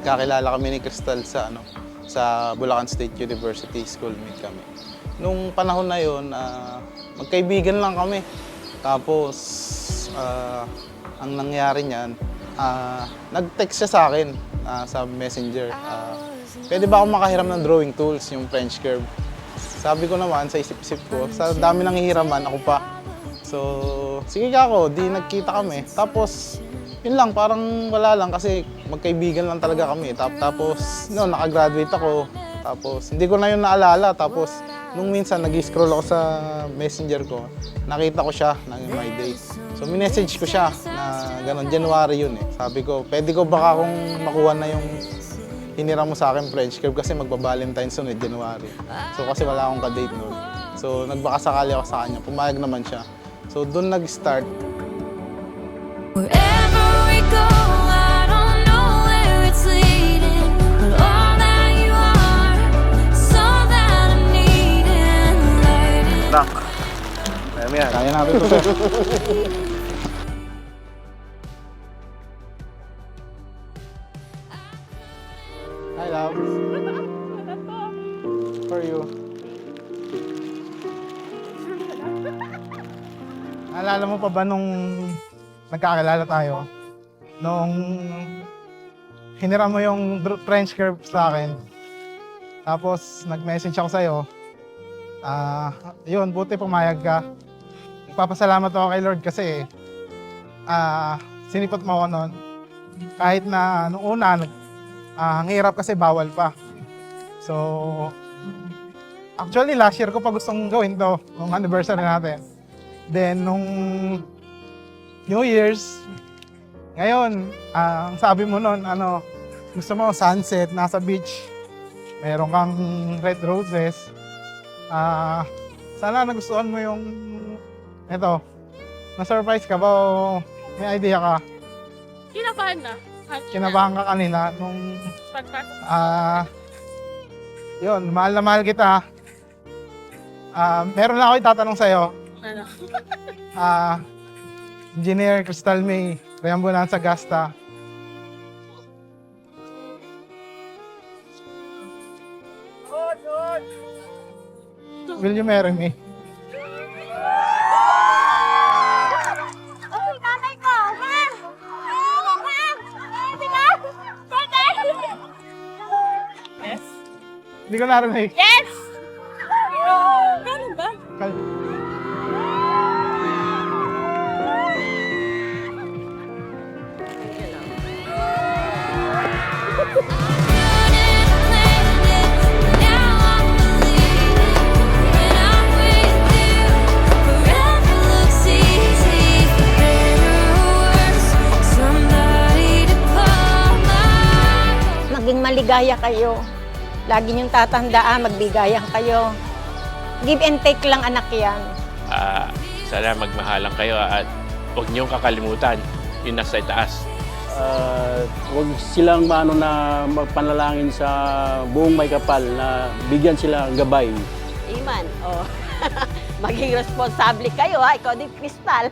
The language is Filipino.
nagkakilala kami ni Crystal sa sa Bulacan State University, schoolmate kami. Nung panahon na yon, magkaibigan lang kami. Tapos ang nangyari niyan, nag-text siya sa akin sa Messenger. Pwede ba akong makahiram ng drawing tools, yung French curve? Sabi ko naman sa isip-isip ko, sa dami ng hihiraman, ako pa. So, sige ka ako, di nagkita kami. Tapos, yun lang, parang wala lang kasi magkaibigan lang talaga kami. Tapos, no, nakagraduate ako. Tapos, hindi ko na yun naalala. Tapos, nung minsan nag-scroll ako sa messenger ko, nakita ko siya ng my day. So, minessage ko siya na gano'n, January yun eh. Sabi ko, pwede ko baka kung makuha na yung hinira mo sa akin French curve kasi magba-Valentine's yun eh, January. So, kasi wala akong ka-date noon. So, nagbakasakali ako sa kanya. Pumayag naman siya. So, doon nag-start. Wherever we go, I don't know where it's leading, but all that you are, so that I'm needing lighting. Nak, kaya mo yan. Kaya natin ito, sir. Hi, love. For you. Naalala mo pa ba nung nagkakilala tayo? Nung hinira mo yung French curve sa akin. Tapos nag-message ako sa'yo. Yun, buti pumayag ka. Nagpapasalamat ako kay Lord kasi sinipot mo ako noon. Kahit na nung una, ang hirap kasi bawal pa. So, actually last year ko pa gustong gawin to, nung anniversary natin. Then, nung New Year's, ngayon, ang sabi mo noon, gusto mo sunset, nasa beach, meron kang red roses. Sana nagustuhan mo yung, na-surprise ka ba o may idea ka? Kinabahan na. Kinabahan ka kanina nung, Pagpasok. yun, mahal na mahal kita. Meron lang ako itatanong sa'yo. Ano? Engineer Crystal May, Reambulan Sagasta. Will you marry me? Ay, nanay ko! Ma'am! Ma'am! Hindi na! Birthday! Yes? Hindi ko narinig. Yes! Ganun ba? Maging maligaya kayo. Lagi niyong tatandaan, magbigayan kayo. Give and take lang anak yan. Sana magmahalan kayo at huwag niyong kakalimutan yung nasa itaas. Huwag silang na magpanalangin sa buong may kapal na bigyan sila ng gabay. Iman, maging responsable kayo ha, ikaw din, Crystal.